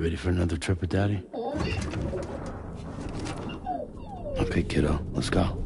ready for another trip with Daddy? Okay, kiddo, let's go.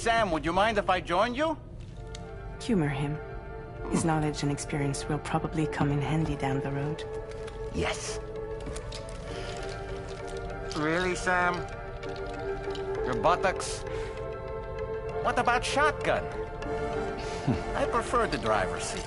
Sam, would you mind if I joined you? Humor him. His knowledge and experience will probably come in handy down the road. Yes. Really, Sam? Your buttocks? What about shotgun? I prefer the driver's seat.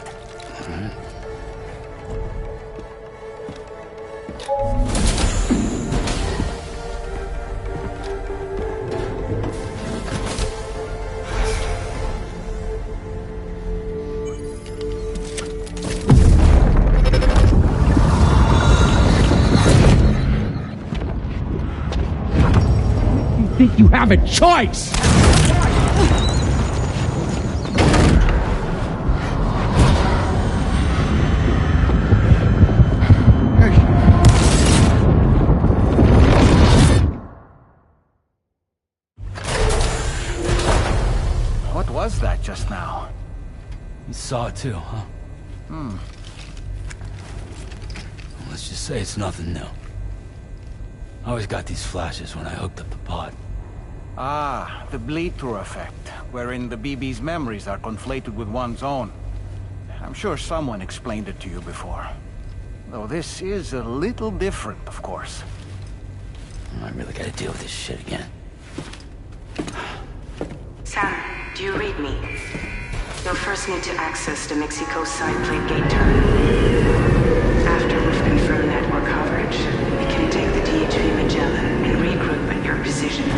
Think you have a choice? What was that just now? You saw it too, huh? Let's just say it's nothing new. I always got these flashes when I hooked up the pod. Ah, the bleed-through effect, wherein the BB's memories are conflated with one's own. I'm sure someone explained it to you before. Though this is a little different, of course. I really gotta deal with this shit again. Sam, do you read me? You'll first need to access the Mexico side plate gate terminal. After we've confirmed network coverage, we can take the DHV Magellan and regroup at your position.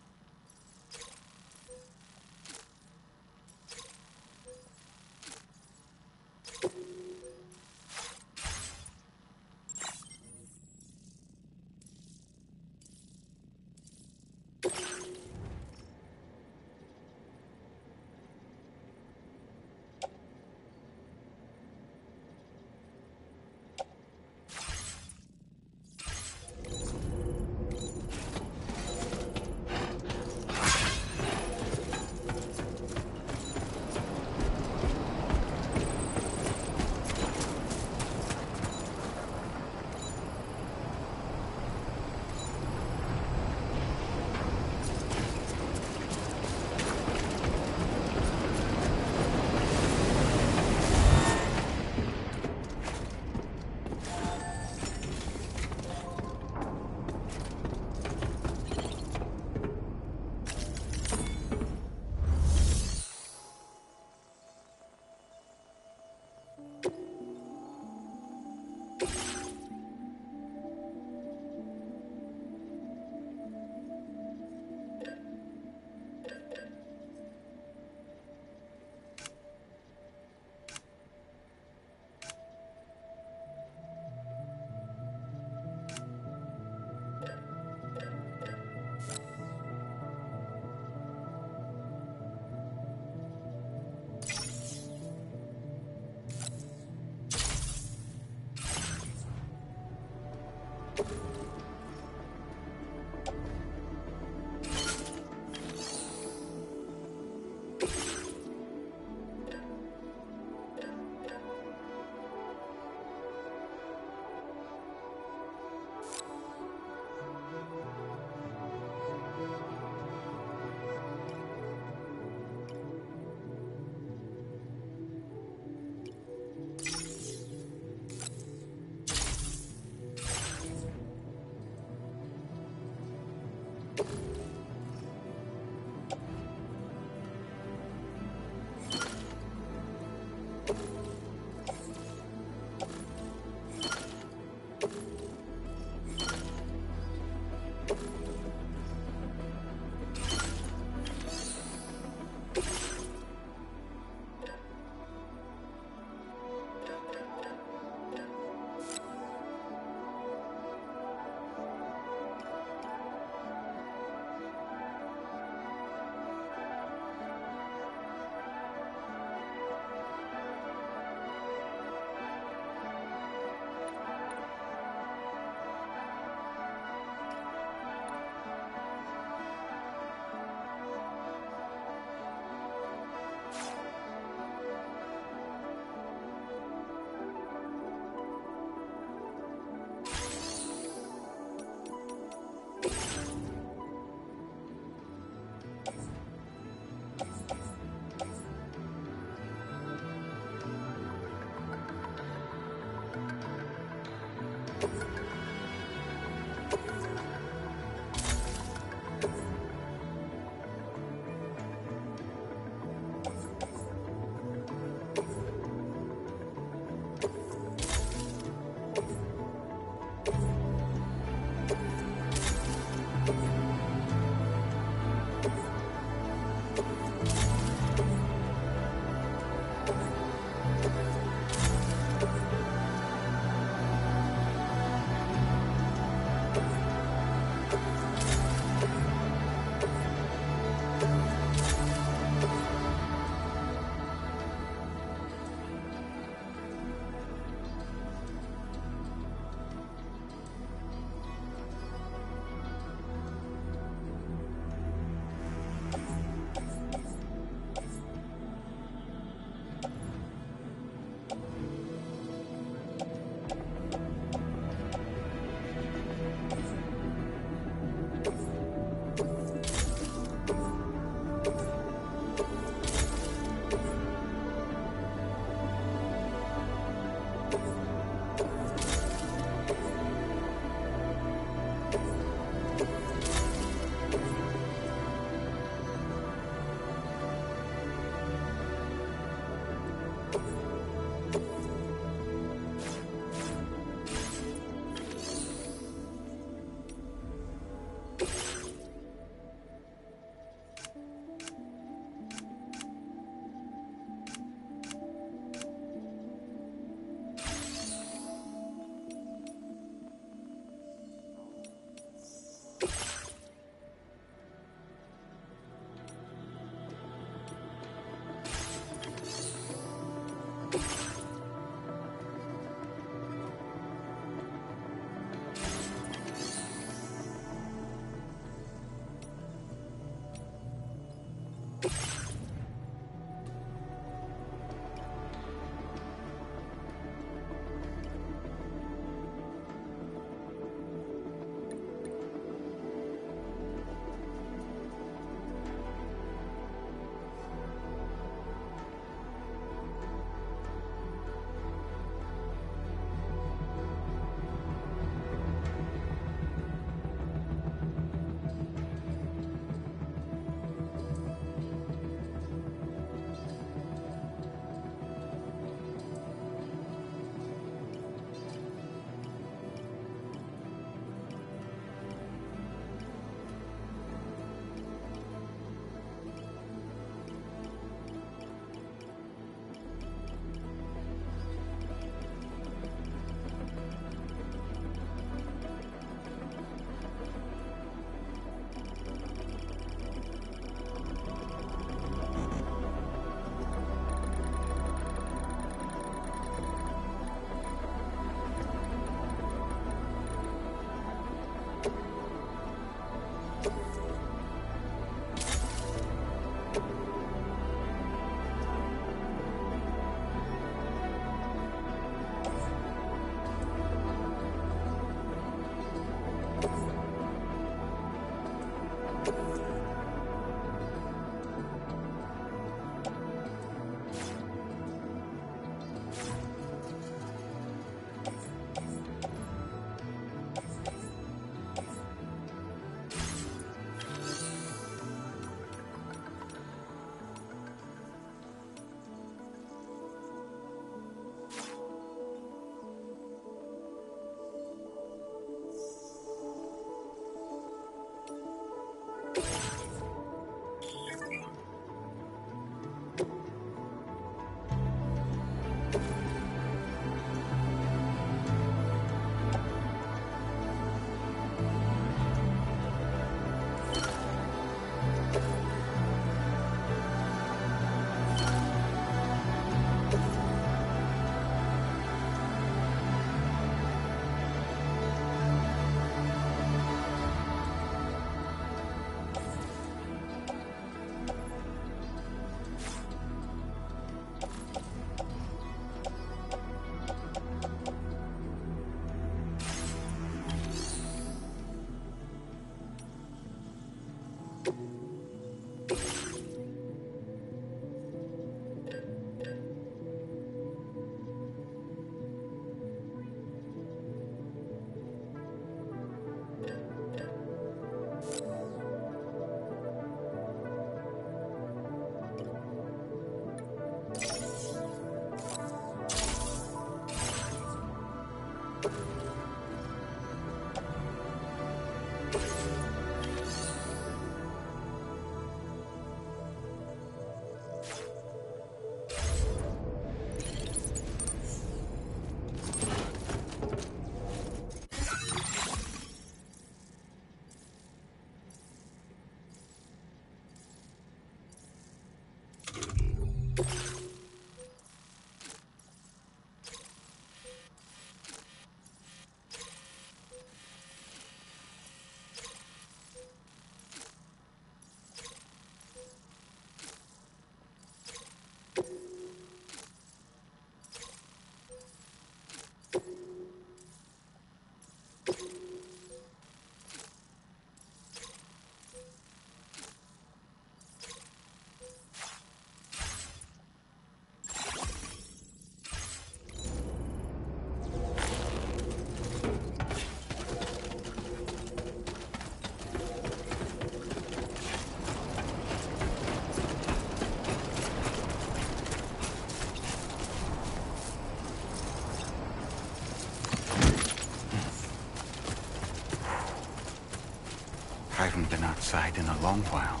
I haven't been outside in a long while.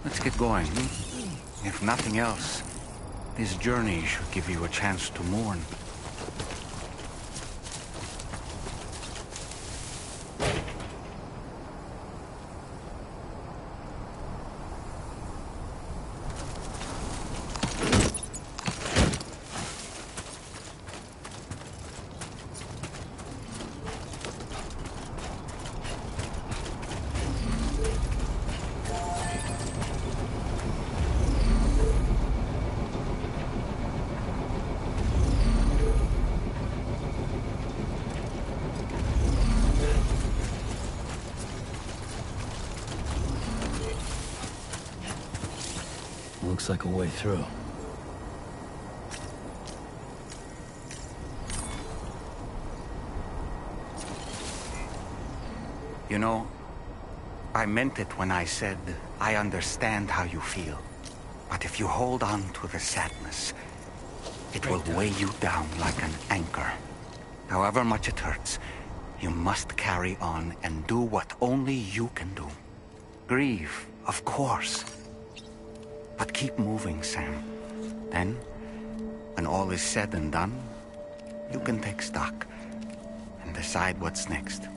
Let's get going. If nothing else, this journey should give you a chance to mourn. Looks like a way through. You know, I meant it when I said I understand how you feel. But if you hold on to the sadness, it will weigh you down like an anchor. However much it hurts, you must carry on and do what only you can do. Grieve, of course. But keep moving, Sam. Then, when all is said and done, you can take stock and decide what's next.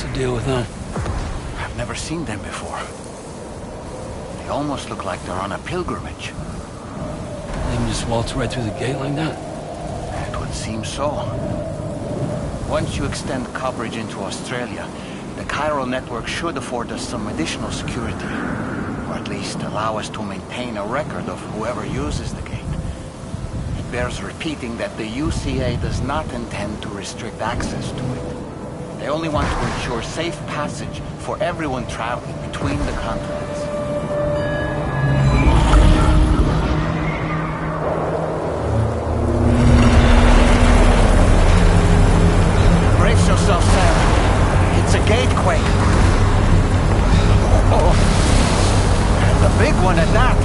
What's the deal with them? I've never seen them before. They almost look like they're on a pilgrimage. They can just waltz right through the gate like that? It would seem so. Once you extend coverage into Australia, the Chiral network should afford us some additional security. Or at least allow us to maintain a record of whoever uses the gate. It bears repeating that the UCA does not intend to restrict access to it. They only want to ensure safe passage for everyone traveling between the continents. Brace yourself, Sam. It's a gatequake. Oh, and a big one at that.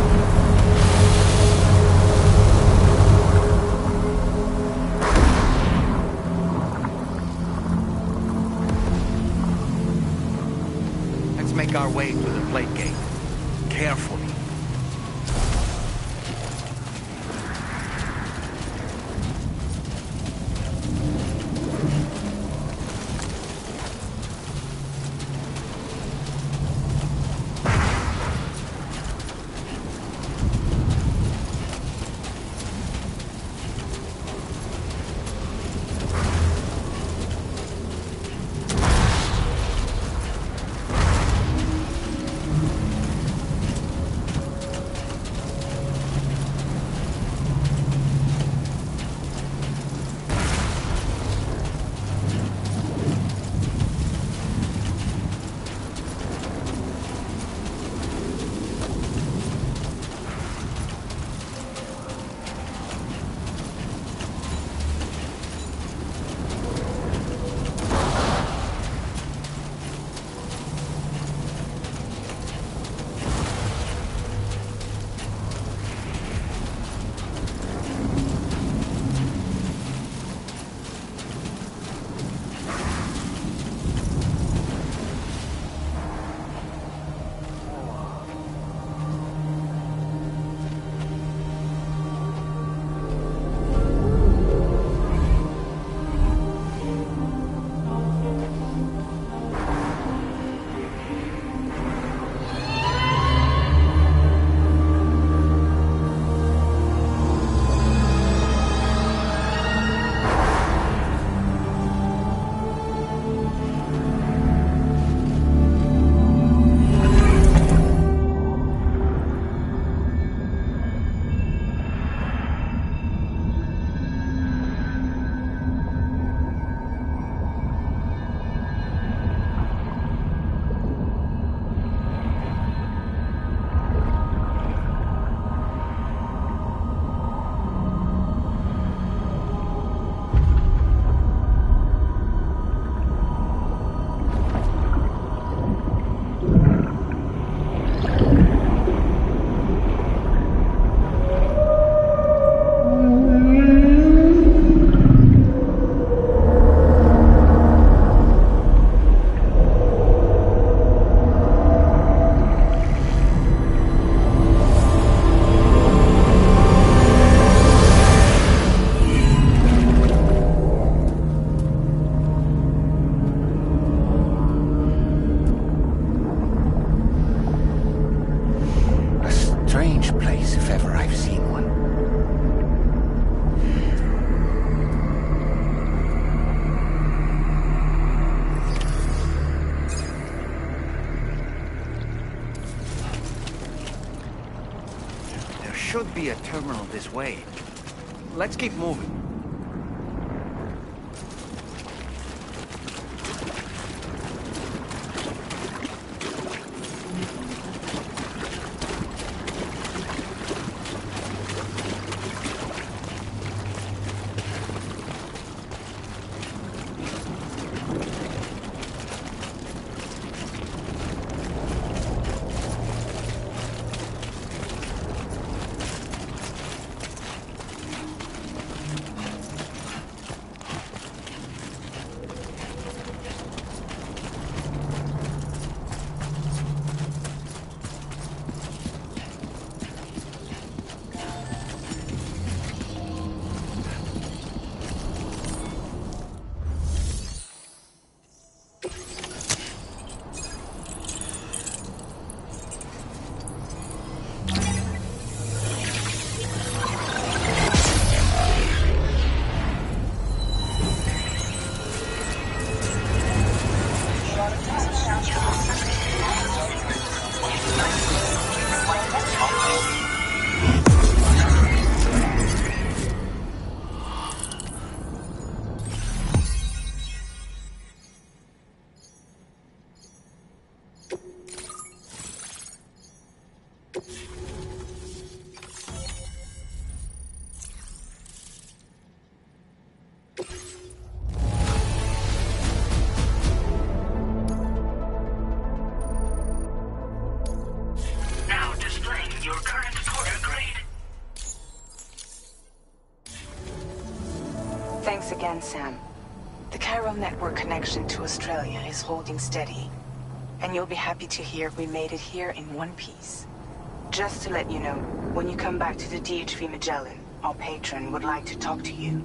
Let's make our way through the plate gate. Carefully. Should be a terminal this way. Let's keep moving. on, Sam. The chiral network connection to Australia is holding steady. And you'll be happy to hear we made it here in one piece. Just to let you know, when you come back to the DHV Magellan, our patron would like to talk to you.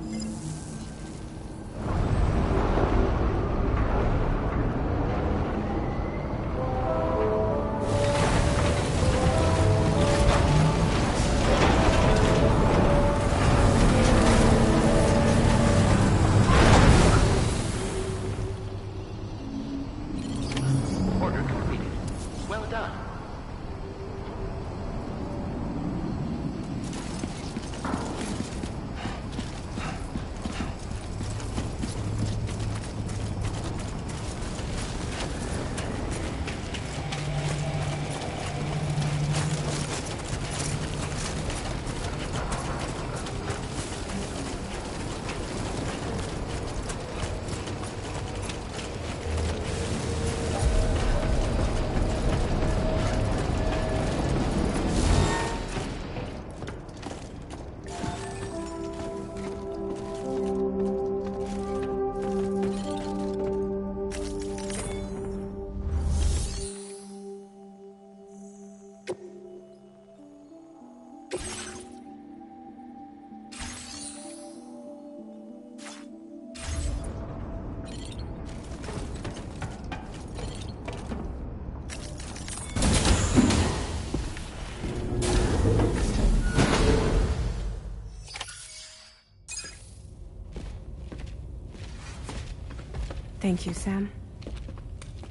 Thank you, Sam.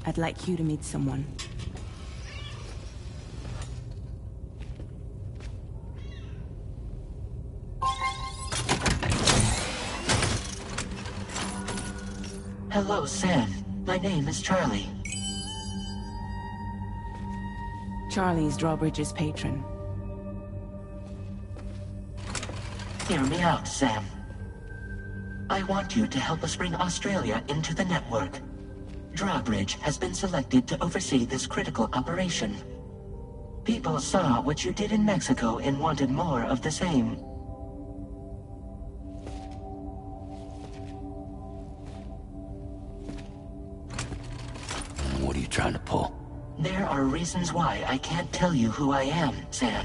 I'd like you to meet someone. Hello, Sam. My name is Charlie. Charlie's Drawbridge's patron. Hear me out, Sam. I want you to help us bring Australia into the network. Drawbridge has been selected to oversee this critical operation. People saw what you did in Mexico and wanted more of the same. What are you trying to pull? There are reasons why I can't tell you who I am, Sam.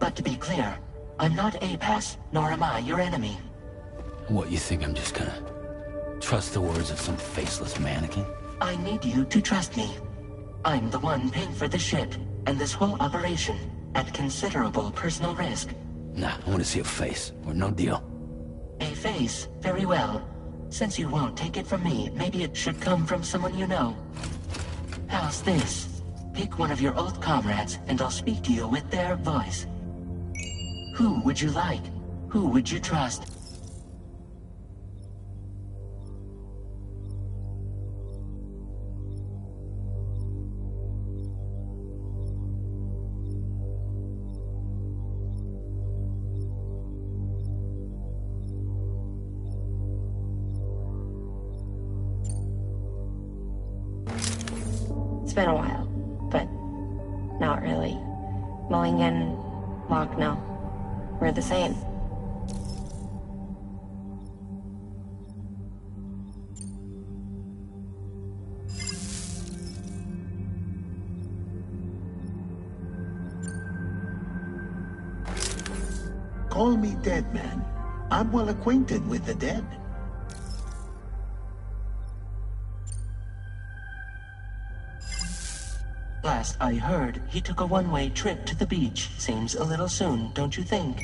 But to be clear, I'm not APAS, nor am I your enemy. What, you think I'm just gonna trust the words of some faceless mannequin? I need you to trust me. I'm the one paying for the ship and this whole operation at considerable personal risk. Nah, I want to see a face, or no deal. A face? Very well. Since you won't take it from me, maybe it should come from someone you know. How's this? Pick one of your old comrades, and I'll speak to you with their voice. Who would you like? Who would you trust? It's been a while, but not really. Mulligan, Locke, no. We're the same. Call me dead man. I'm well acquainted with the dead. Last I heard, he took a one-way trip to the beach. Seems a little soon, don't you think?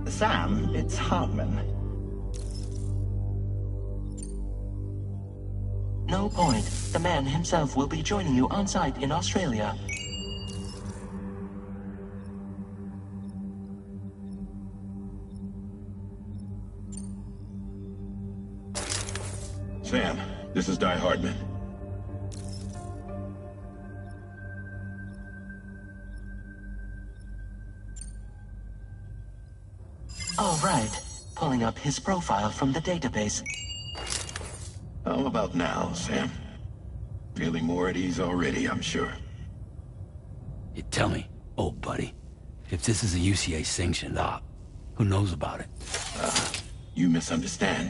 Sam, it's Hartman. No point. The man himself will be joining you on site in Australia. Sam, this is Di Hardman. All right. Pulling up his profile from the database. How about now, Sam? Feeling more at ease already, I'm sure. You tell me, old buddy, if this is a UCA sanctioned op, who knows about it? You misunderstand.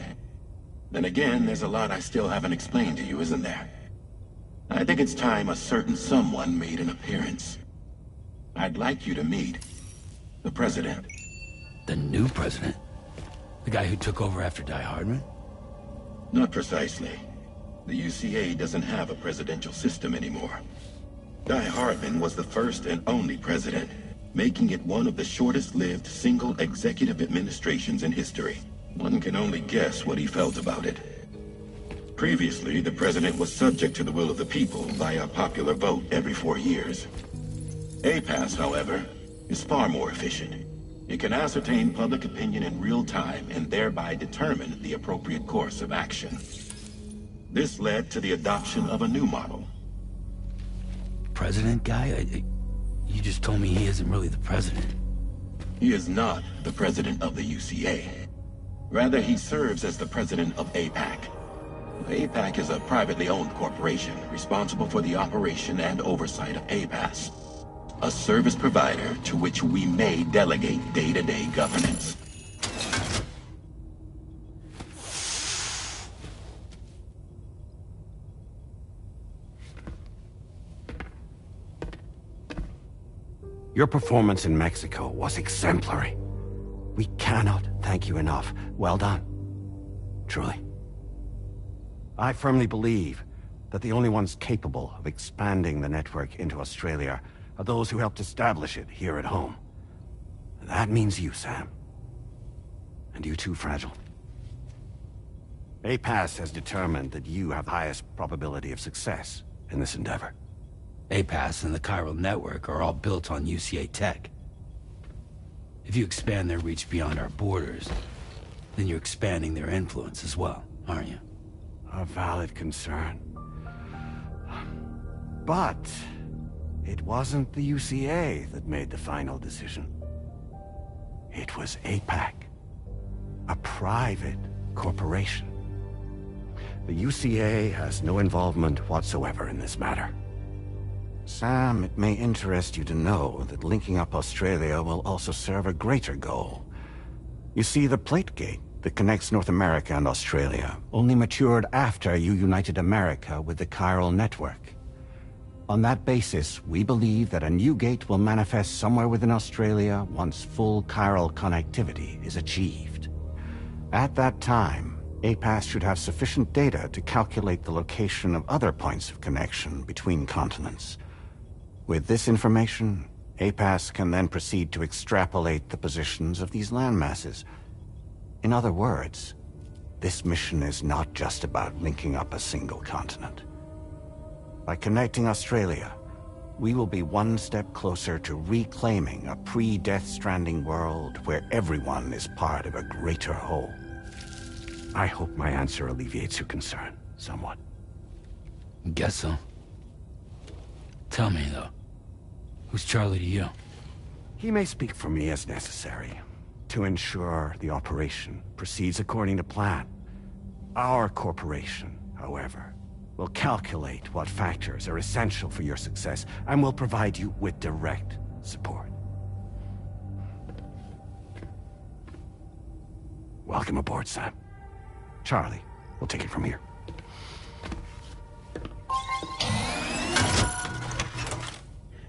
Then again, there's a lot I still haven't explained to you, isn't there? I think it's time a certain someone made an appearance. I'd like you to meet the President. The new president? The guy who took over after Die Hardman? Not precisely. The UCA doesn't have a presidential system anymore. Die Hardman was the first and only president, making it one of the shortest-lived single executive administrations in history. One can only guess what he felt about it. Previously, the president was subject to the will of the people via a popular vote every 4 years. APAS, however, is far more efficient. It can ascertain public opinion in real time and thereby determine the appropriate course of action. This led to the adoption of a new model. President guy? You just told me he isn't really the president. He is not the president of the UCA. Rather, he serves as the president of APAC. APAC is a privately owned corporation responsible for the operation and oversight of APAS, a service provider to which we may delegate day-to-day governance. Your performance in Mexico was exemplary. We cannot thank you enough. Well done. Truly. I firmly believe that the only ones capable of expanding the network into Australia are those who helped establish it here at home. That means you, Sam. And you too, Fragile. APAS has determined that you have the highest probability of success in this endeavor. APAS and the chiral network are all built on UCA tech. If you expand their reach beyond our borders, then you're expanding their influence as well, aren't you? A valid concern. But it wasn't the UCA that made the final decision. It was APAC, a private corporation. The UCA has no involvement whatsoever in this matter. Sam, it may interest you to know that linking up Australia will also serve a greater goal. You see, the plate gate that connects North America and Australia only matured after you united America with the chiral network. On that basis, we believe that a new gate will manifest somewhere within Australia once full chiral connectivity is achieved. At that time, APAS should have sufficient data to calculate the location of other points of connection between continents. With this information, APAS can then proceed to extrapolate the positions of these landmasses. In other words, this mission is not just about linking up a single continent. By connecting Australia, we will be one step closer to reclaiming a pre-Death Stranding world where everyone is part of a greater whole. I hope my answer alleviates your concern somewhat. Guess so. Tell me, though. Who's Charlie to you? He may speak for me as necessary, to ensure the operation proceeds according to plan. Our corporation, however, will calculate what factors are essential for your success, and will provide you with direct support. Welcome aboard, Sam. Charlie, we'll take it from here.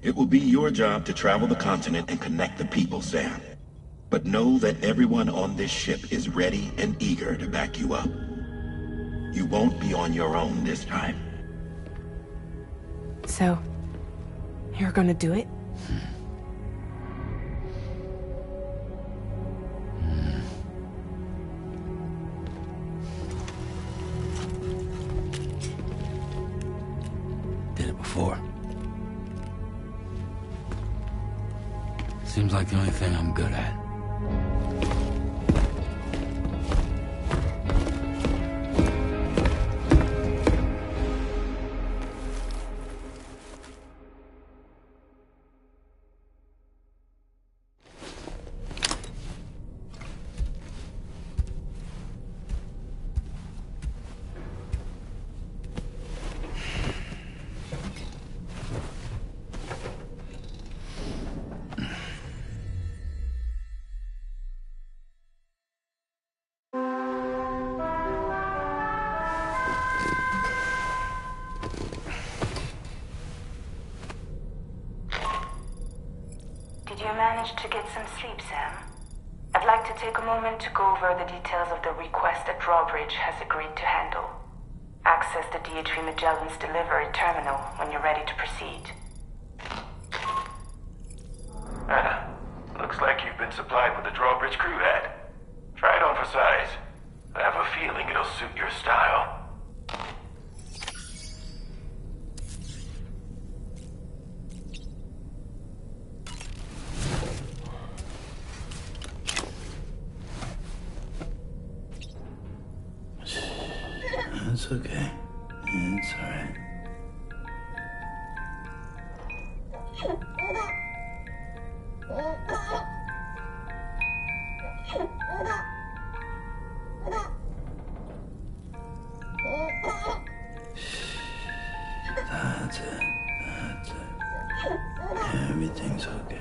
It will be your job to travel the continent and connect the people, Sam. But know that everyone on this ship is ready and eager to back you up. You won't be on your own this time. So, you're gonna do it? Did it before. Seems like the only thing I'm good at. Did you manage to get some sleep, Sam? I'd like to take a moment to go over the details of the request that Drawbridge has agreed to handle. Access the DHV Magellan's delivery terminal when you're ready to proceed. Anna, looks like you've been supplied with the Drawbridge crew hat. Try it on for size. I have a feeling it'll suit your style. It's okay. It's alright. That's it. That's it. Everything's okay.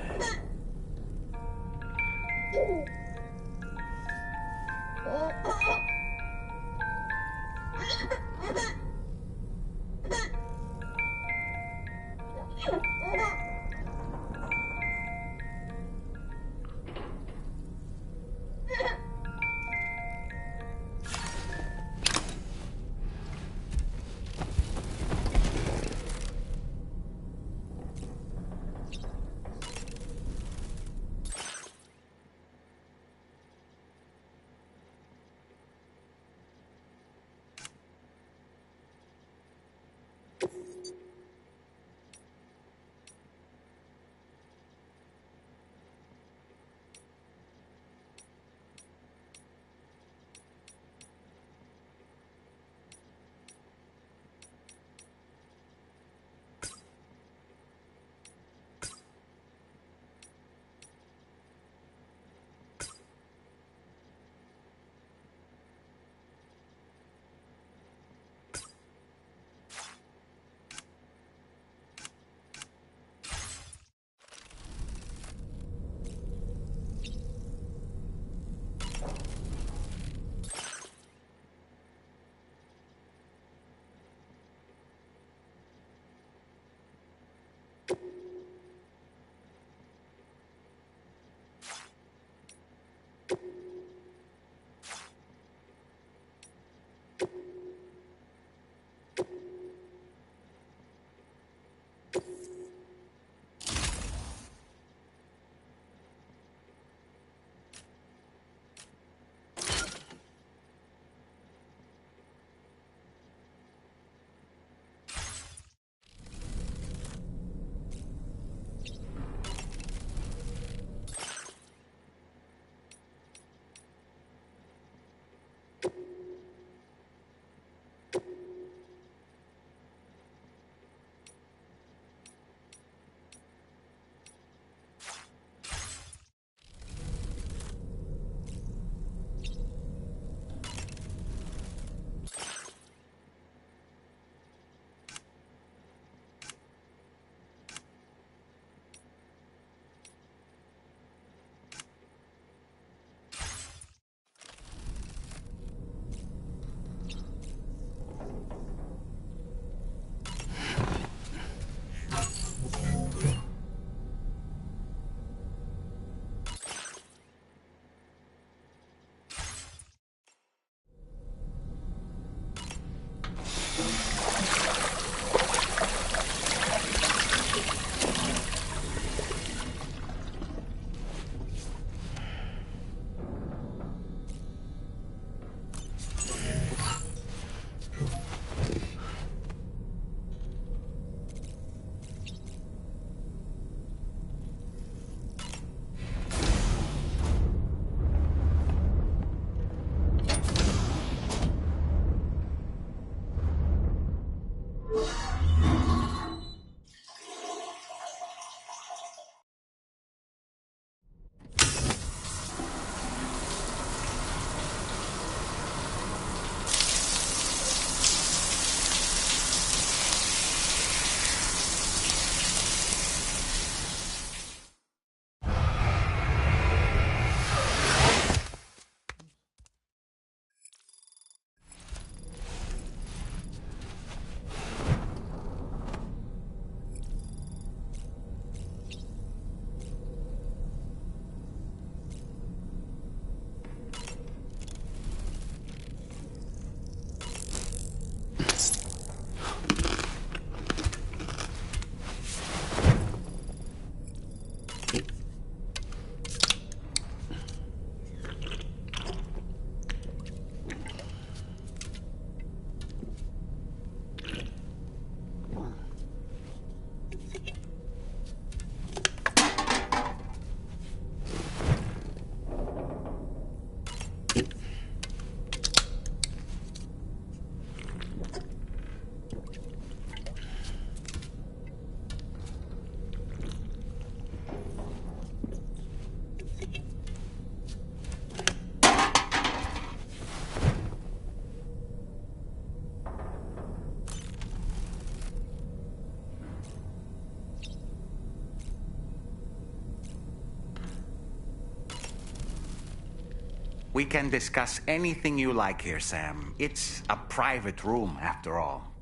We can discuss anything you like here, Sam. It's a private room, after all.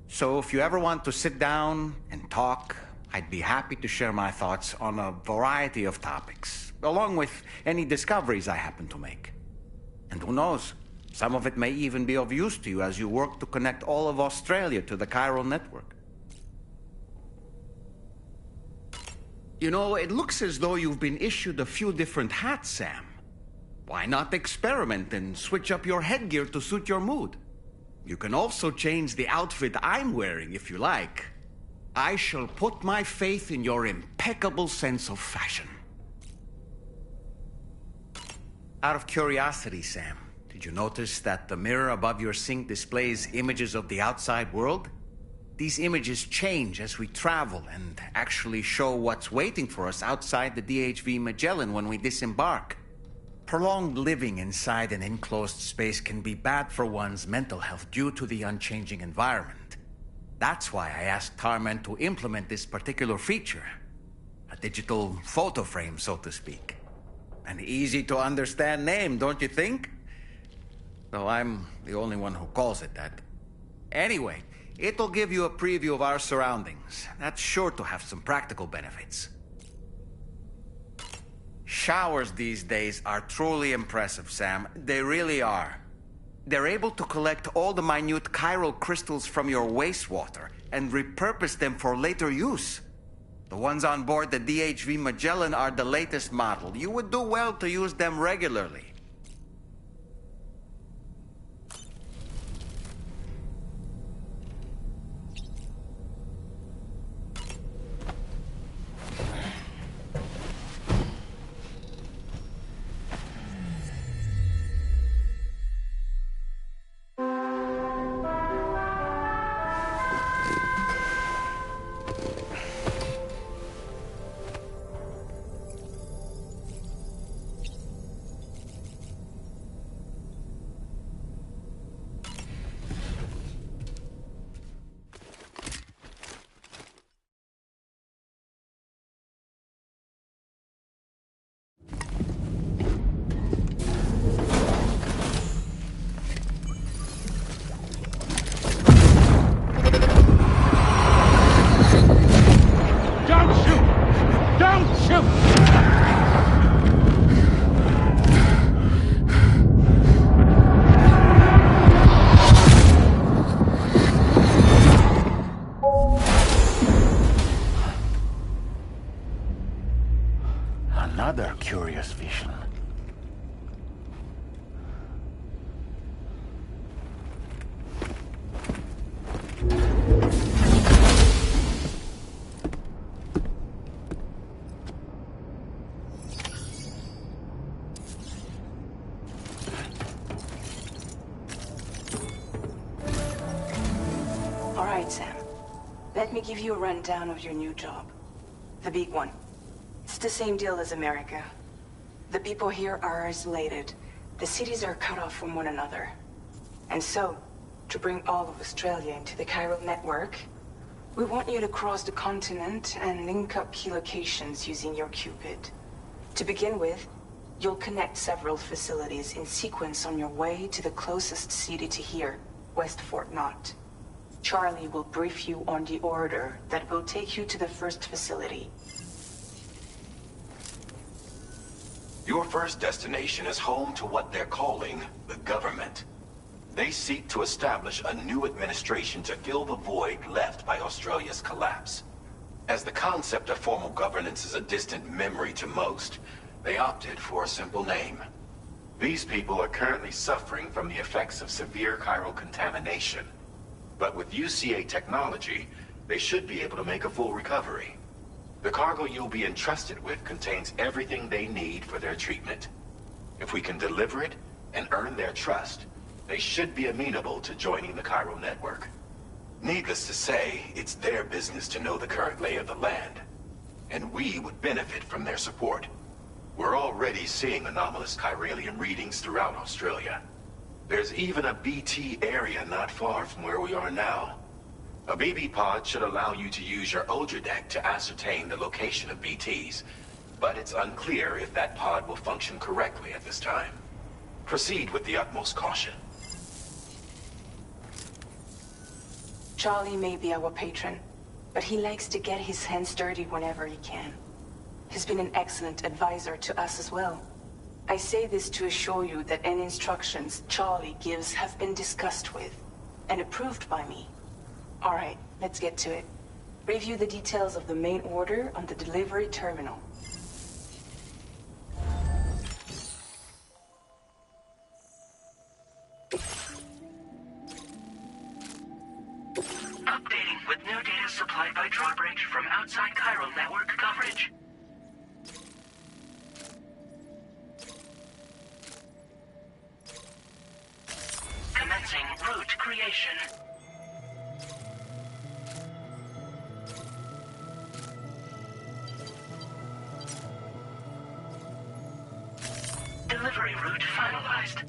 So if you ever want to sit down and talk, I'd be happy to share my thoughts on a variety of topics, along with any discoveries I happen to make. And who knows, some of it may even be of use to you as you work to connect all of Australia to the chiral network. You know, it looks as though you've been issued a few different hats, Sam. Why not experiment and switch up your headgear to suit your mood? You can also change the outfit I'm wearing if you like. I shall put my faith in your impeccable sense of fashion. Out of curiosity, Sam, did you notice that the mirror above your sink displays images of the outside world? These images change as we travel and actually show what's waiting for us outside the DHV Magellan when we disembark. Prolonged living inside an enclosed space can be bad for one's mental health due to the unchanging environment. That's why I asked Tarman to implement this particular feature. A digital photo frame, so to speak. An easy-to-understand name, don't you think? Though I'm the only one who calls it that. Anyway, it'll give you a preview of our surroundings. That's sure to have some practical benefits. Showers these days are truly impressive, Sam. They really are. They're able to collect all the minute chiral crystals from your wastewater and repurpose them for later use. The ones on board the DHV Magellan are the latest model. You would do well to use them regularly. Another curious vision. All right, Sam. Let me give you a rundown of your new job. The big one. It's the same deal as America. The people here are isolated. The cities are cut off from one another. And so, to bring all of Australia into the chiral network, we want you to cross the continent and link up key locations using your Cupid. To begin with, you'll connect several facilities in sequence on your way to the closest city to here, West Fort Knott. Charlie will brief you on the order that will take you to the first facility. Your first destination is home to what they're calling the government. They seek to establish a new administration to fill the void left by Australia's collapse. As the concept of formal governance is a distant memory to most, they opted for a simple name. These people are currently suffering from the effects of severe chiral contamination. But with UCA technology, they should be able to make a full recovery. The cargo you'll be entrusted with contains everything they need for their treatment. If we can deliver it and earn their trust, they should be amenable to joining the chiral network. Needless to say, it's their business to know the current lay of the land. And we would benefit from their support. We're already seeing anomalous chiralium readings throughout Australia. There's even a BT area not far from where we are now. A BB pod should allow you to use your Ultra deck to ascertain the location of BTs, but it's unclear if that pod will function correctly at this time. Proceed with the utmost caution. Charlie may be our patron, but he likes to get his hands dirty whenever he can. He's been an excellent advisor to us as well. I say this to assure you that any instructions Charlie gives have been discussed with and approved by me. All right, let's get to it. Review the details of the main order on the delivery terminal. Updating with new data supplied by Drawbridge from outside chiral network coverage. Commencing route creation. Delivery route finalized.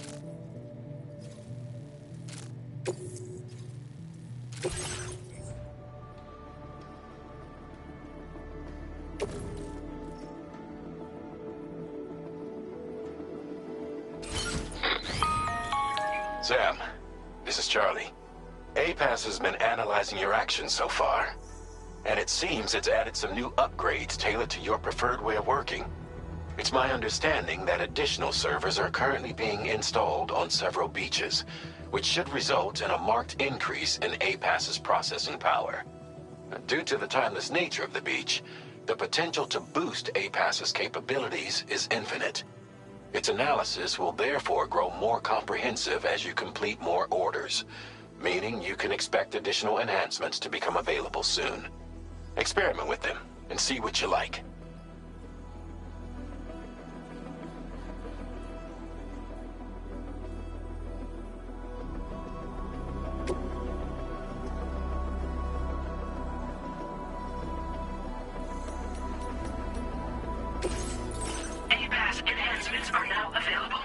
Sam, this is Charlie. APAS has been analyzing your actions so far, and it seems it's added some new upgrades tailored to your preferred way of working. It's my understanding that additional servers are currently being installed on several beaches, which should result in a marked increase in APAS's processing power. Due to the timeless nature of the beach, the potential to boost APAS's capabilities is infinite. Its analysis will therefore grow more comprehensive as you complete more orders, meaning you can expect additional enhancements to become available soon. Experiment with them and see what you like. APAS enhancements are now available.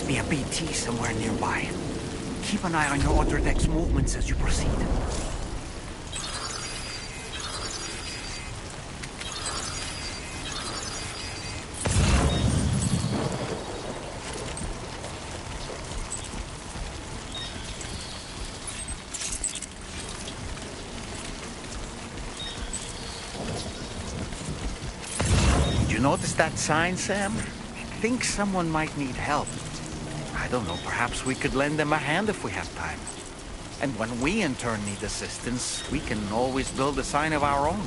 Be a BT somewhere nearby. Keep an eye on your other deck's movements as you proceed. Did you notice that sign, Sam? I think someone might need help. I don't know, perhaps we could lend them a hand if we have time. And when we in turn need assistance, we can always build a sign of our own.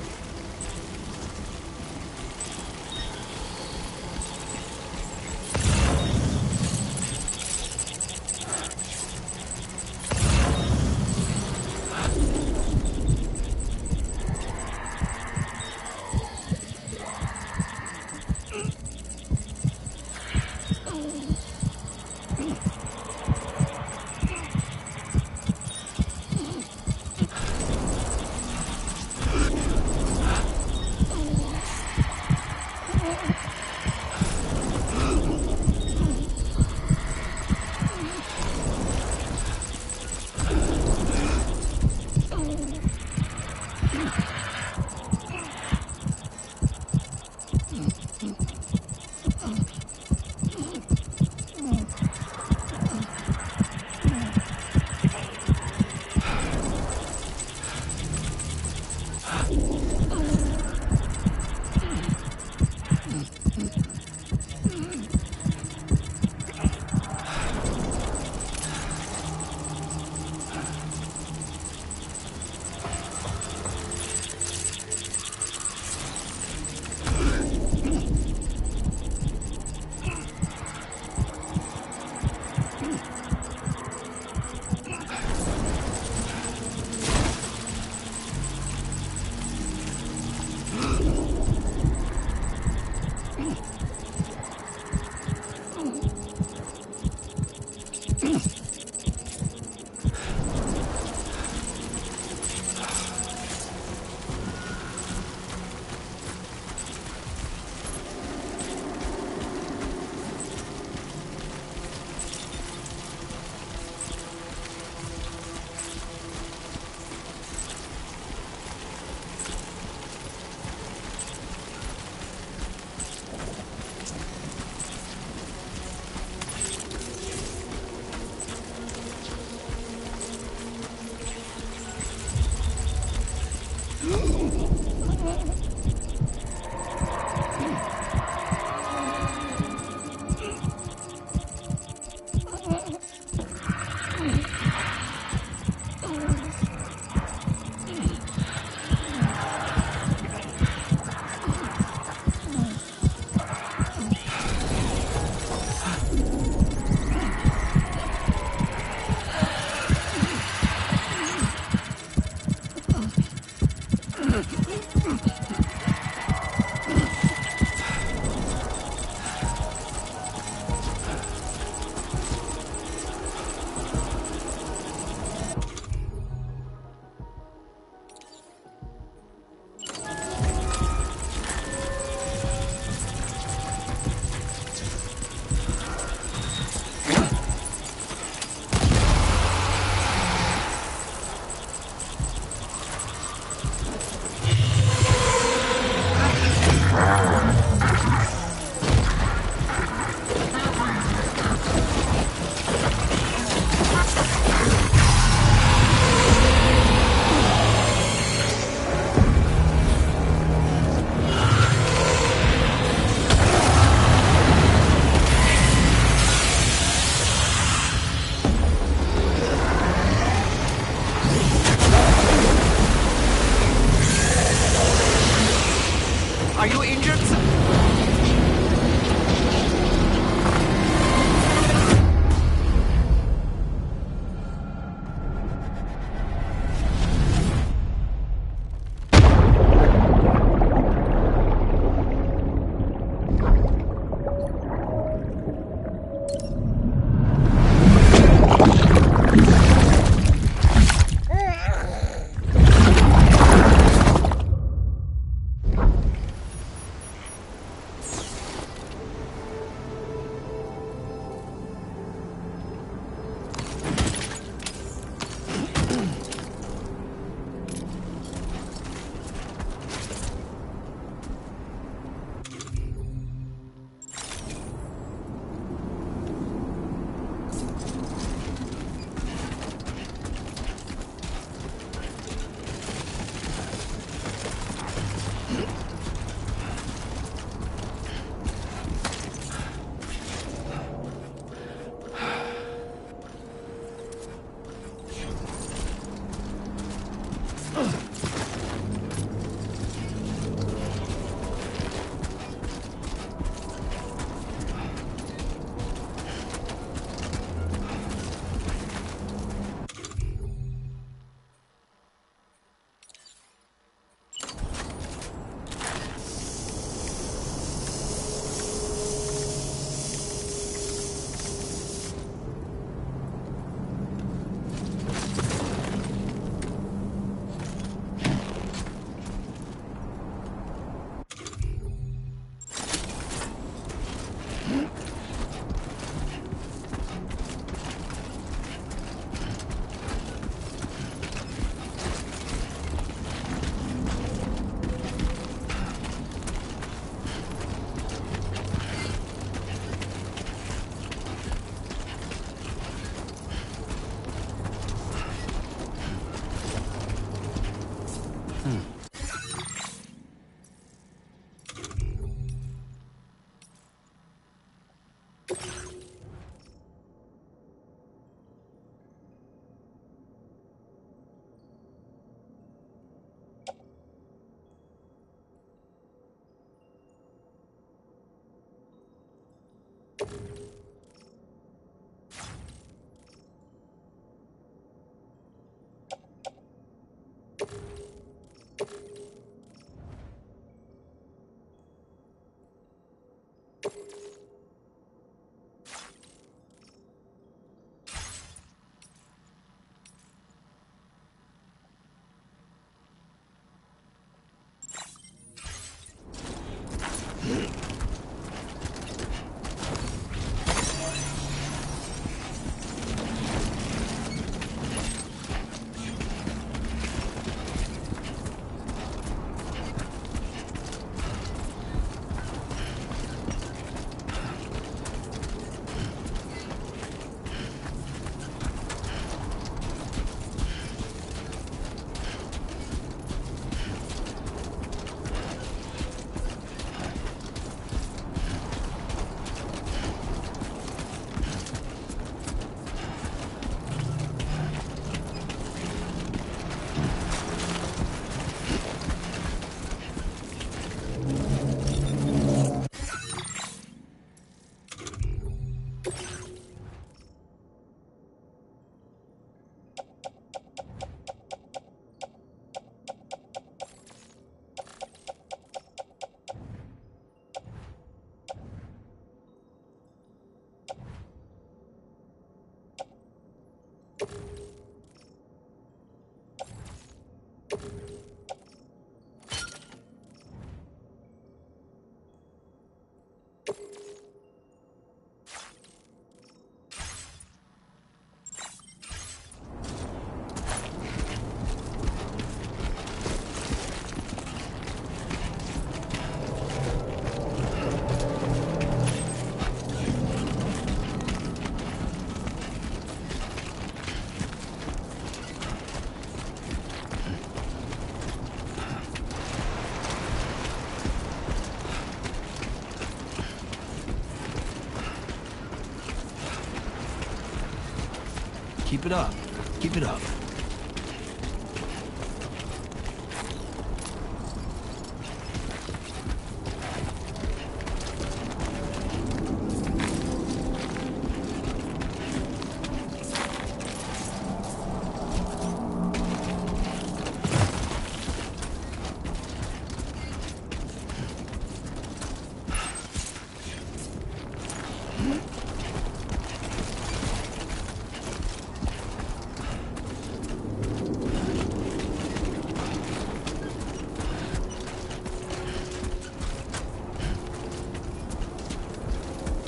Keep it up. Keep it up.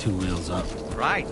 Two wheels up. Right.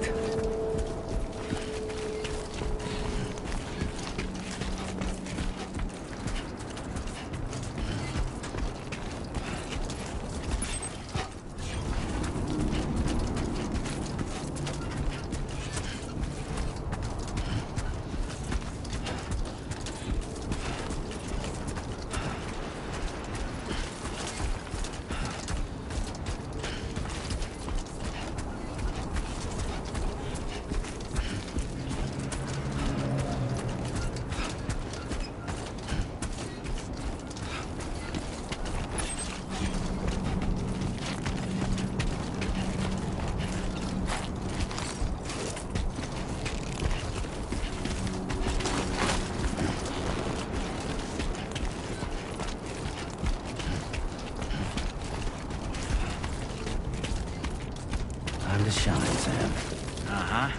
Time to shine, Sam. Uh-huh.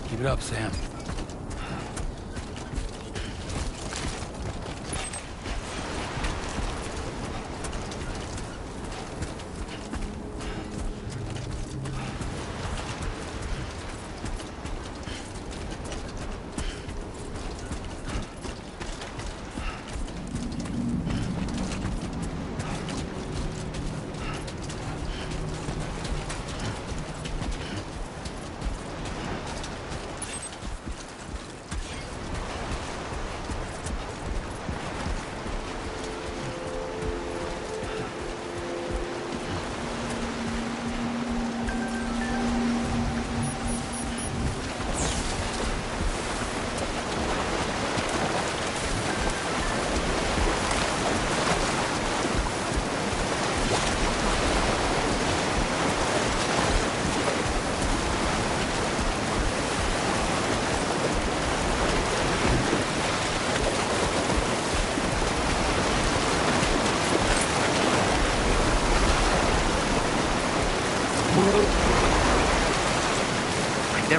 Keep it up, Sam.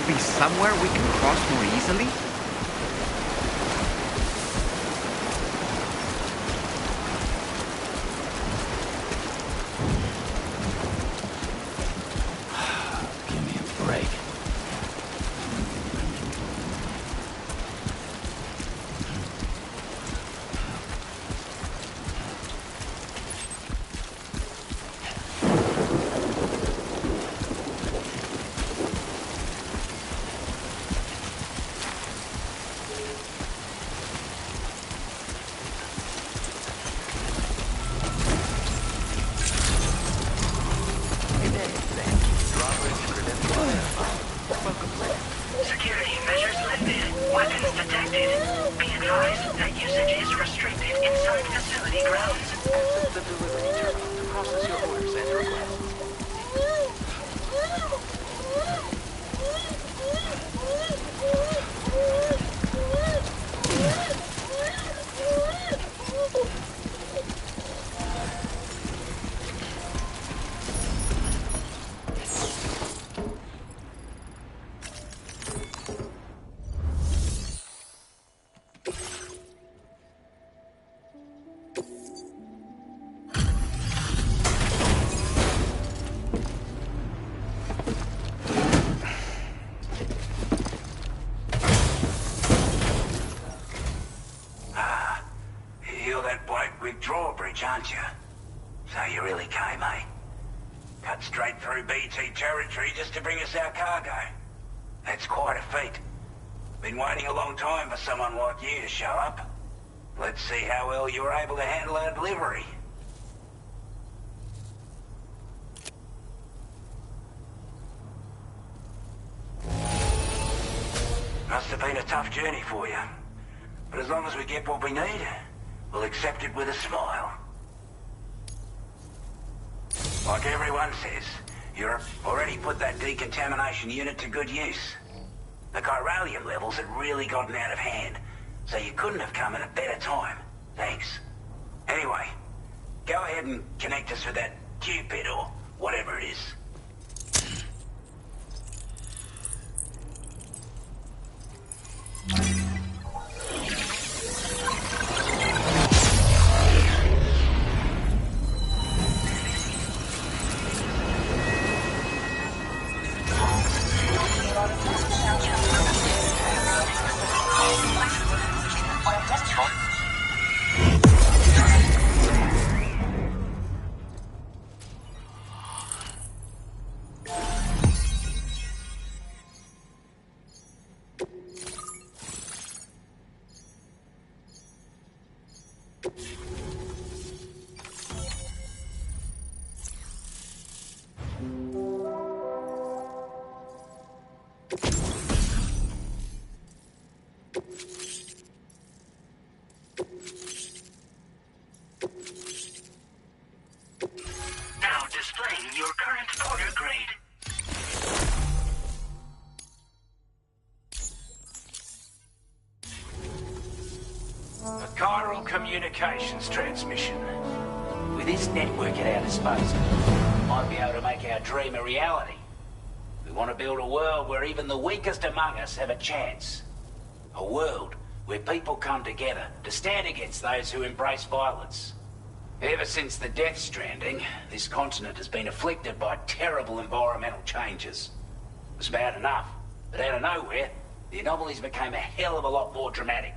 be somewhere we can cross more easily? Give me a break. Security measures lifted. Weapons detected. Be advised that usage is restricted inside facility grounds. Access the delivery terminal to process your orders and requests. You're that bloke with drawbridge, aren't you? So you really came, eh? Cut straight through BT territory just to bring us our cargo. That's quite a feat. Been waiting a long time for someone like you to show up. Let's see how well you were able to handle our delivery. Must have been a tough journey for you. But as long as we get what we need, we'll accept it with a smile. Like everyone says, Europe already put that decontamination unit to good use. The chiralium levels had really gotten out of hand, so you couldn't have come at a better time. Thanks. Anyway, go ahead and connect us with that Cupid or whatever it is. Now displaying your current order grade. A chiral communications transmission. With this network at our disposal, we might be able to make our dream a reality. We want to build a world where even the weakest among us have a chance. A world where people come together to stand against those who embrace violence. Ever since the Death Stranding, this continent has been afflicted by terrible environmental changes. It was bad enough, but out of nowhere, the anomalies became a hell of a lot more dramatic.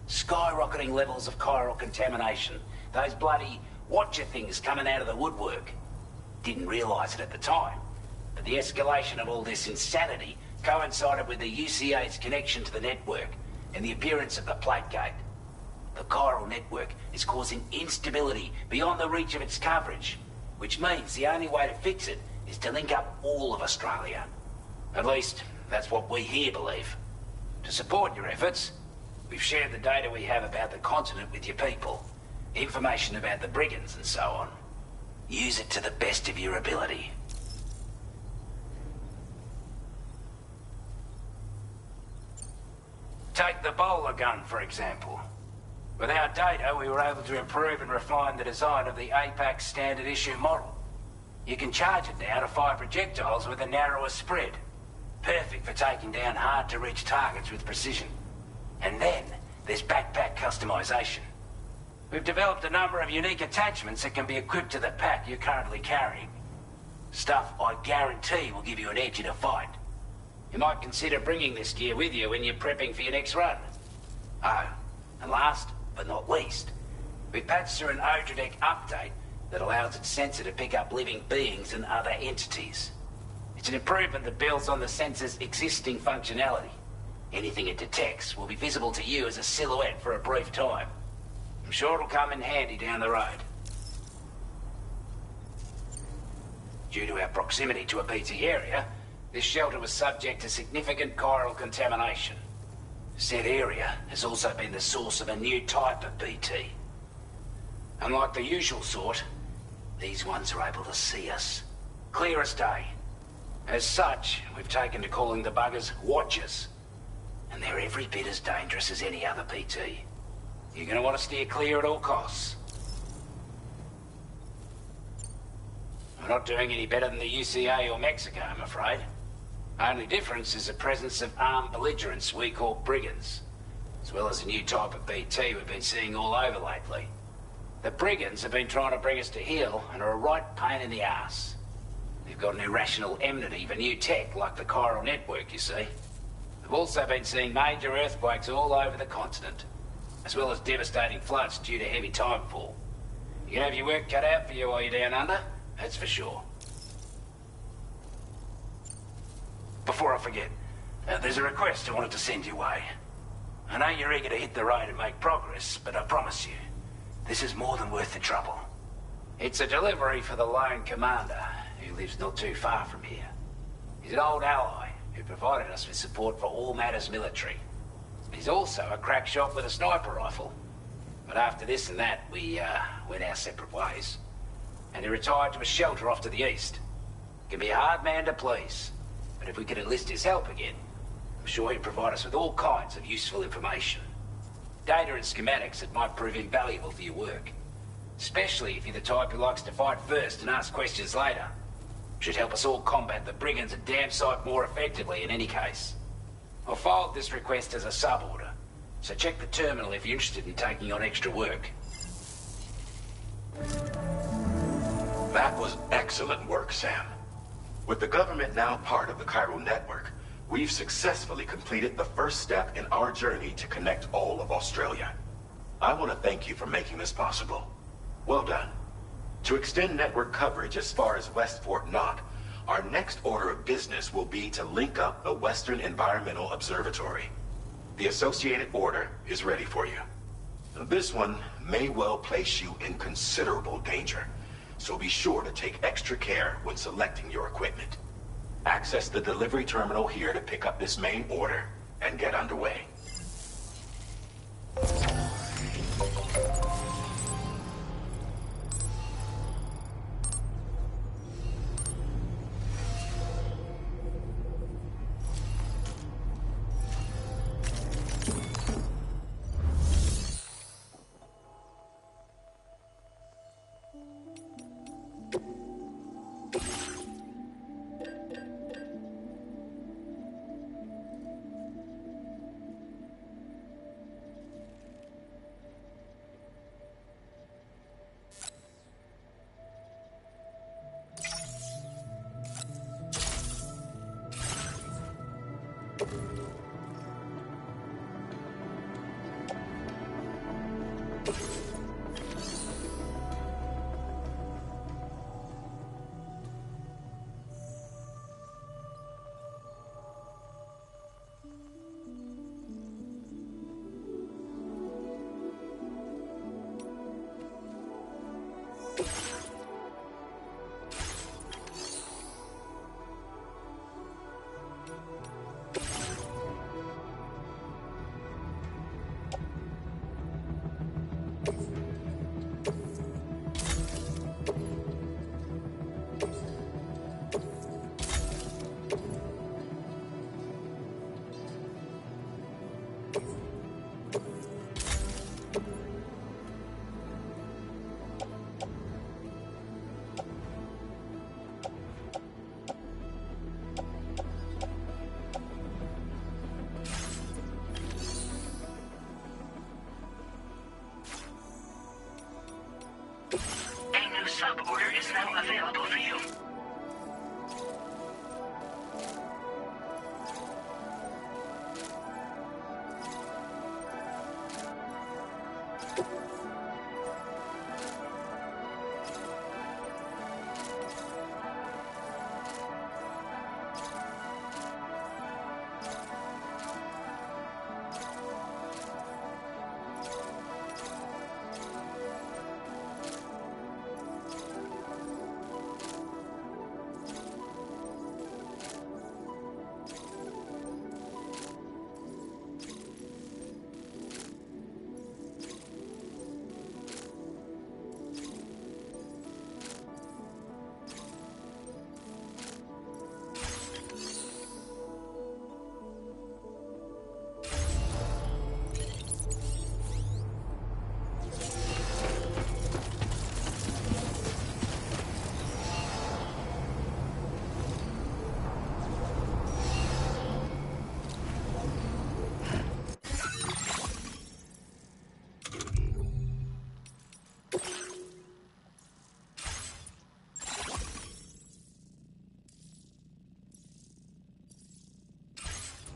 Skyrocketing levels of chiral contamination, those bloody watcher things coming out of the woodwork. Didn't realise it at the time, but the escalation of all this insanity coincided with the UCA's connection to the network and the appearance of the plate gate. The chiral network is causing instability beyond the reach of its coverage, which means the only way to fix it is to link up all of Australia. At least, that's what we here believe. To support your efforts, we've shared the data we have about the continent with your people, information about the brigands and so on. Use it to the best of your ability. Take the bowler gun, for example. With our data, we were able to improve and refine the design of the APAC standard issue model. You can charge it now to fire projectiles with a narrower spread. Perfect for taking down hard-to-reach targets with precision. And then there's backpack customization. We've developed a number of unique attachments that can be equipped to the pack you're currently carrying. Stuff I guarantee will give you an edge in a fight. You might consider bringing this gear with you when you're prepping for your next run. Oh, and last but not least, we patched through an Odradek update that allows its sensor to pick up living beings and other entities. It's an improvement that builds on the sensor's existing functionality. Anything it detects will be visible to you as a silhouette for a brief time. I'm sure it'll come in handy down the road. Due to our proximity to a BT area, this shelter was subject to significant chiral contamination. Said area has also been the source of a new type of BT. Unlike the usual sort, these ones are able to see us. Clear as day. As such, we've taken to calling the buggers Watchers. And they're every bit as dangerous as any other BT. You're gonna want to steer clear at all costs. We're not doing any better than the UCA or Mexico, I'm afraid. Only difference is the presence of armed belligerents we call brigands, as well as a new type of BT we've been seeing all over lately. The brigands have been trying to bring us to heel and are a right pain in the ass. They've got an irrational enmity for new tech like the chiral network, you see. We've also been seeing major earthquakes all over the continent, as well as devastating floods due to heavy timefall. You can have your work cut out for you while you're down under, that's for sure. Before I forget, there's a request I wanted to send your way. I know you're eager to hit the road and make progress, but I promise you, this is more than worth the trouble. It's a delivery for the lone commander, who lives not too far from here. He's an old ally who provided us with support for all matters military. He's also a crack shot with a sniper rifle. But after this and that, we went our separate ways. And he retired to a shelter off to the east. Can be a hard man to please, but if we could enlist his help again, I'm sure he'd provide us with all kinds of useful information. Data and schematics that might prove invaluable for your work. Especially if you're the type who likes to fight first and ask questions later. Should help us all combat the brigands a damn sight more effectively in any case. I've filed this request as a sub-order, so check the terminal if you're interested in taking on extra work. That was excellent work, Sam. With the government now part of the chiral network, we've successfully completed the first step in our journey to connect all of Australia. I want to thank you for making this possible. Well done. To extend network coverage as far as West Fort Knox, our next order of business will be to link up the Western Environmental Observatory. The associated order is ready for you. This one may well place you in considerable danger, so be sure to take extra care when selecting your equipment. Access the delivery terminal here to pick up this main order and get underway. now available for you.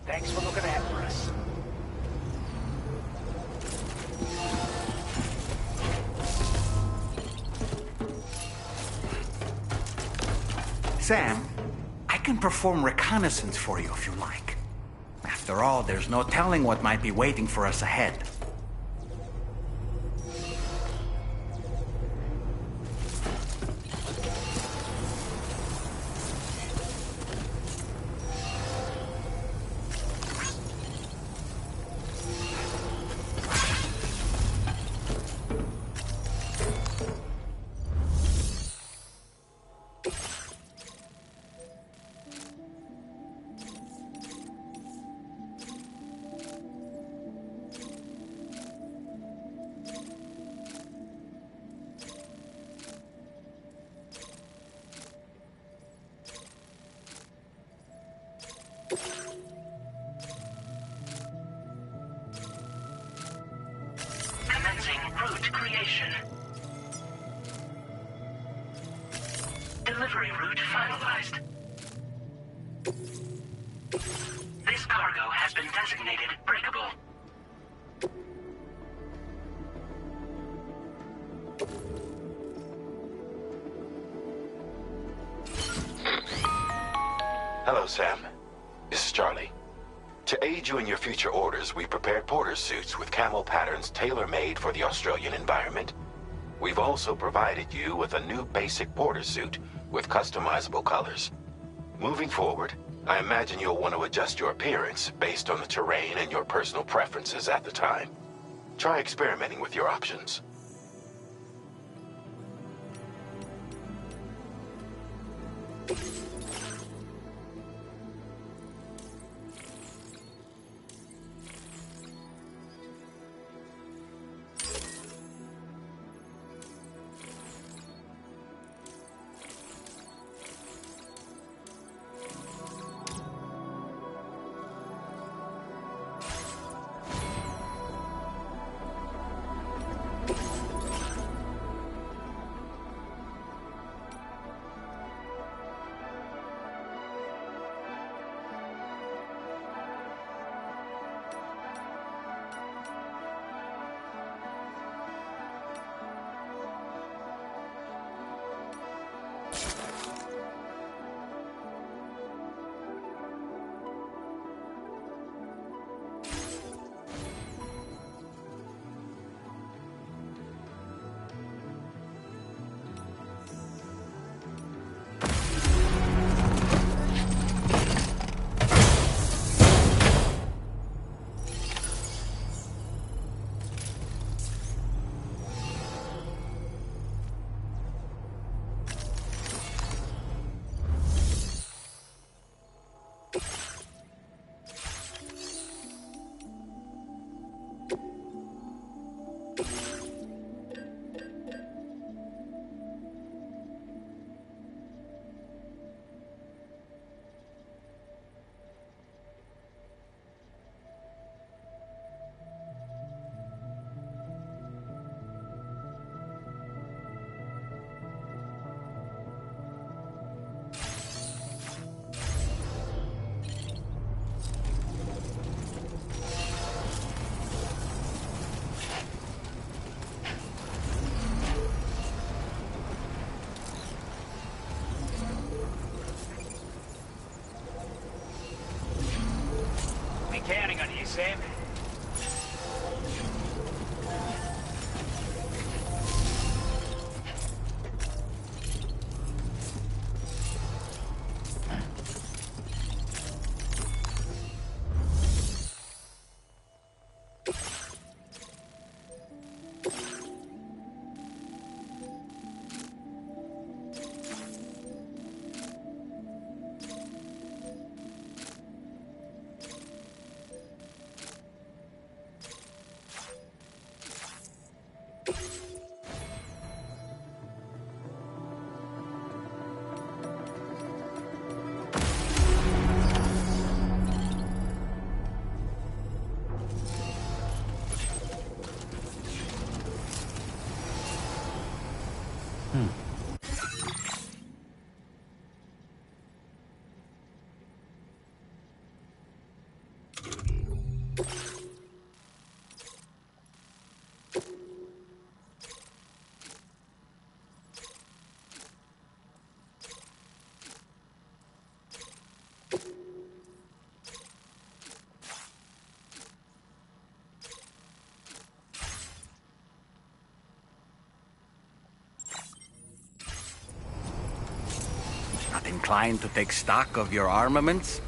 Thanks for looking out for us. Sam, I can perform reconnaissance for you if you like. After all, there's no telling what might be waiting for us ahead. Commencing route creation. Delivery route finalized. This cargo has been designated breakable. Hello, Sam. This is Charlie. To aid you in your future orders, we prepared porter suits with camo patterns tailor-made for the Australian environment. We've also provided you with a new basic porter suit with customizable colors. Moving forward, I imagine you'll want to adjust your appearance based on the terrain and your personal preferences at the time. Try experimenting with your options. inclined to take stock of your armaments?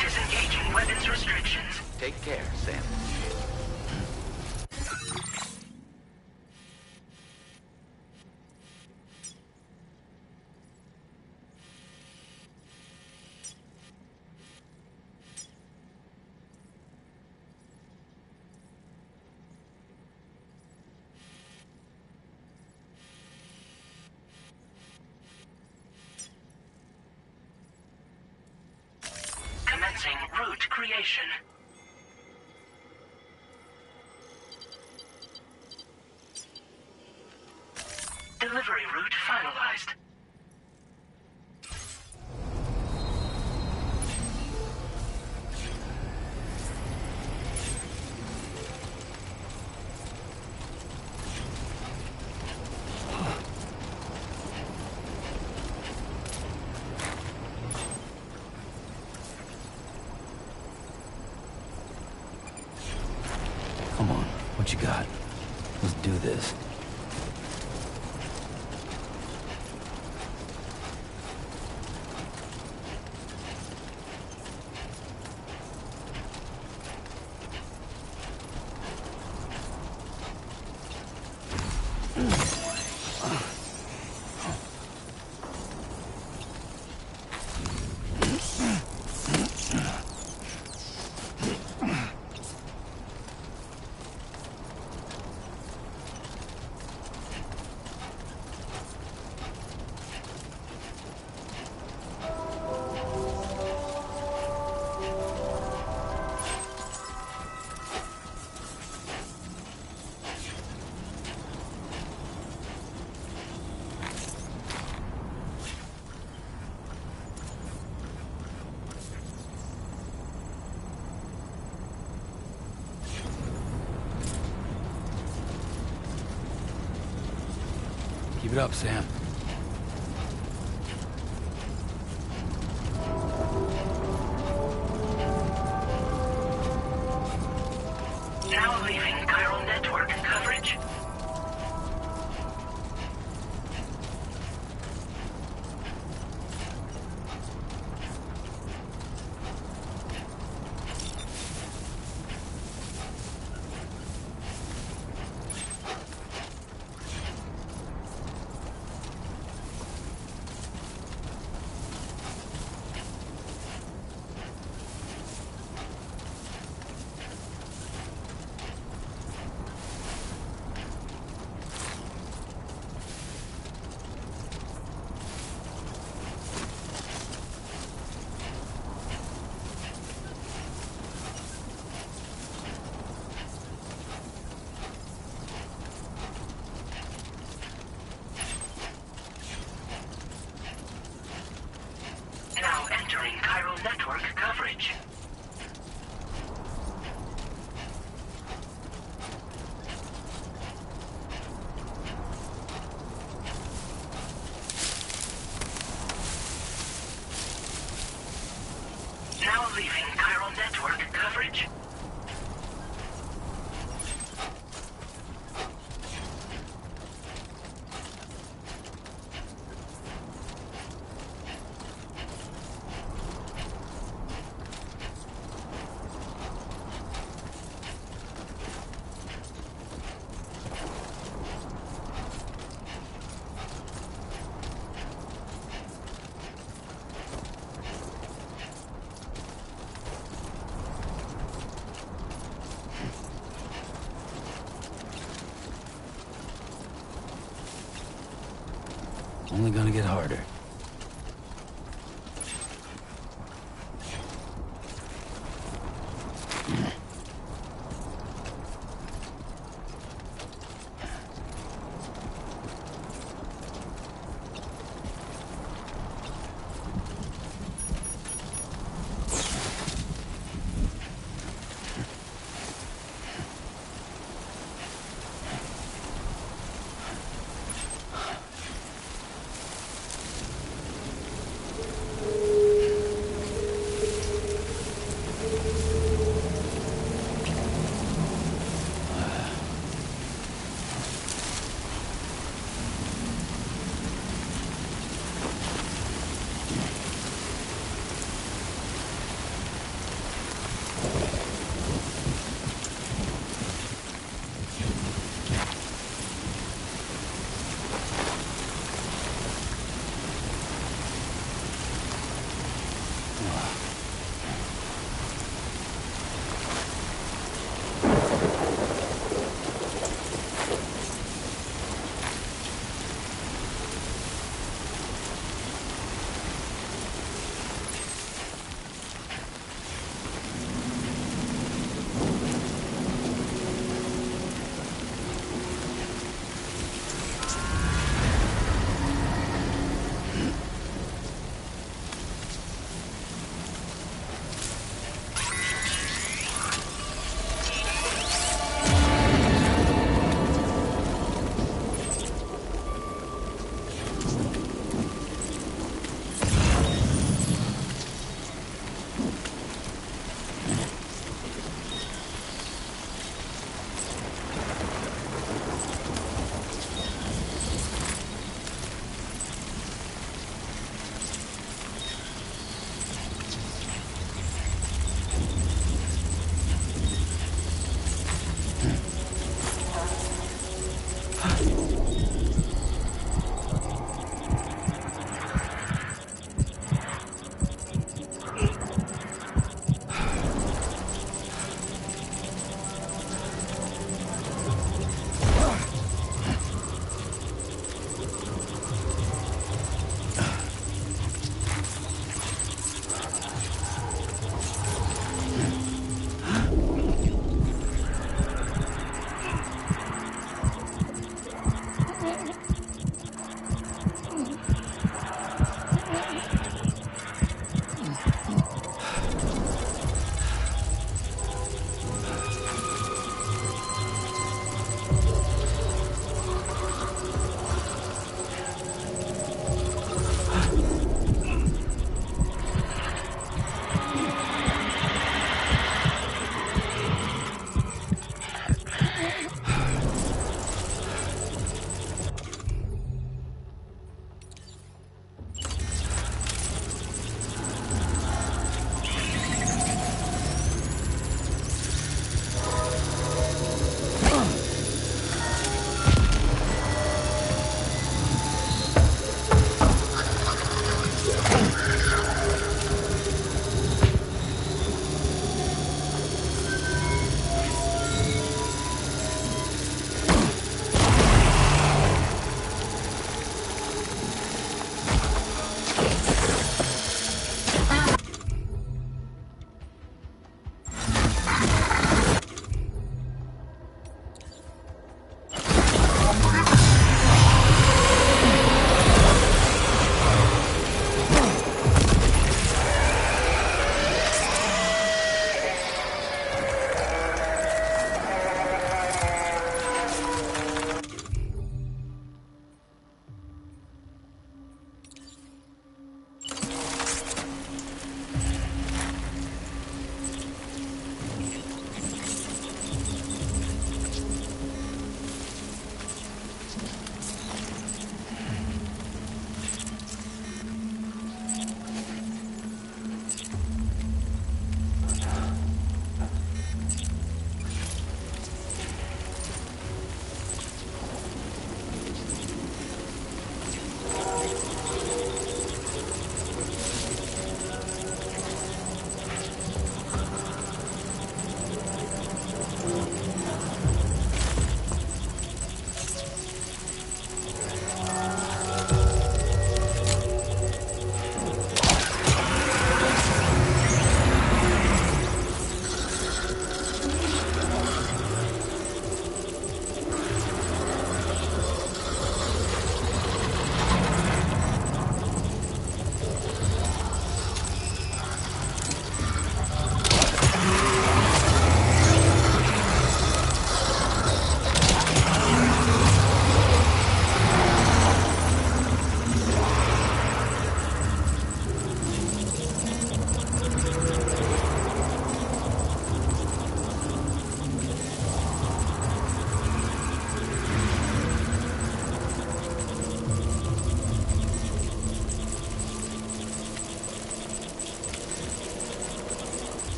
Disengaging weapons restrictions. Take care, Sam. Commencing route creation. Delivery route finalized. Come on, what you got? Let's do this. Keep it up, Sam. Now leaving chiral network coverage. Now entering chiral network coverage. Now leaving chiral network coverage. Only gonna get harder.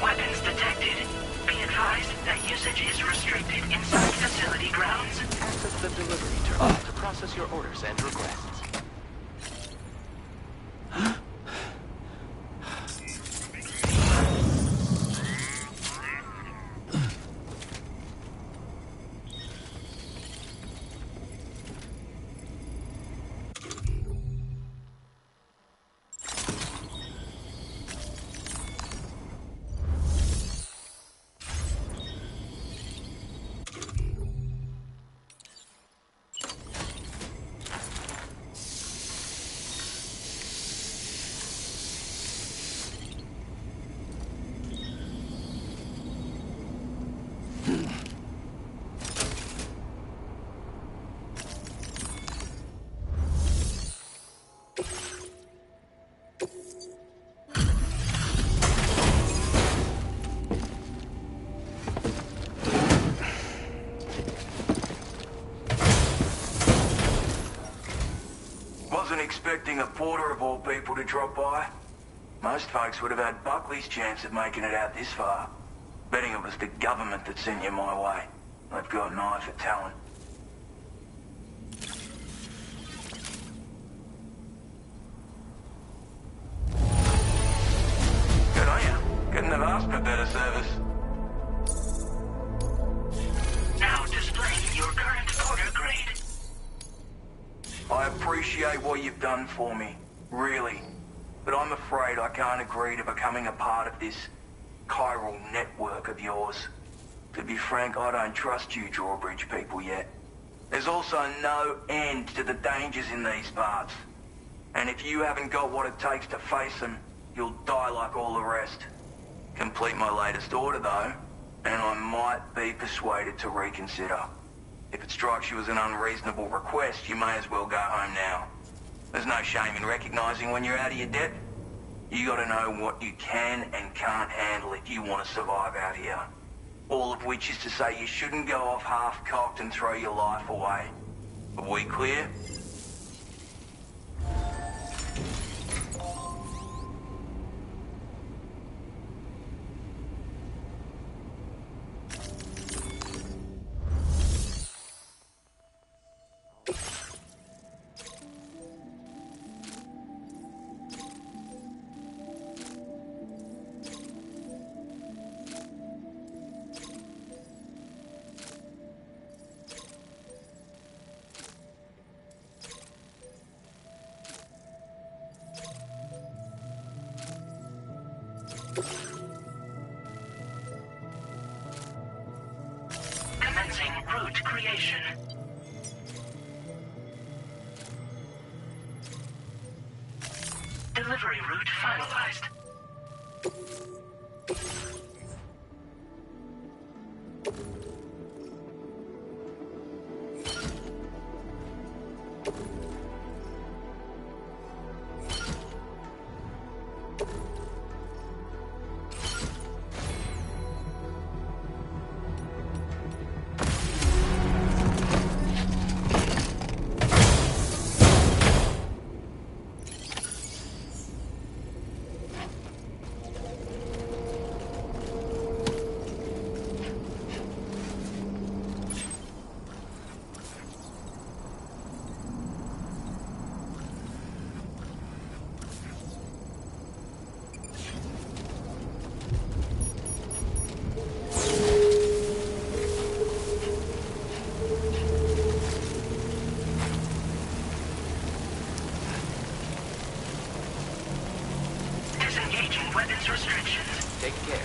Weapons detected. Be advised that usage is restricted inside facility grounds. Access the delivery terminal to process your orders and requests. Wasn't expecting a porter of all people to drop by. Most folks would have had Buckley's chance of making it out this far. Betting it was the government that sent you my way. They've got an eye for talent. Good on you. Couldn't have asked for better service. Now displaying your current order grade. I appreciate what you've done for me, really. But I'm afraid I can't agree to becoming a part of this chiral network of yours. To be frank, I don't trust you drawbridge people yet. There's also no end to the dangers in these parts. And if you haven't got what it takes to face them, you'll die like all the rest. Complete my latest order though, and I might be persuaded to reconsider. If it strikes you as an unreasonable request, you may as well go home now. There's no shame in recognizing when you're out of your depth. You gotta know what you can and can't handle if you want to survive out here. All of which is to say you shouldn't go off half-cocked and throw your life away. Are we clear? Commencing route creation. Delivery route finalized. Disengaging weapons restrictions. Take care.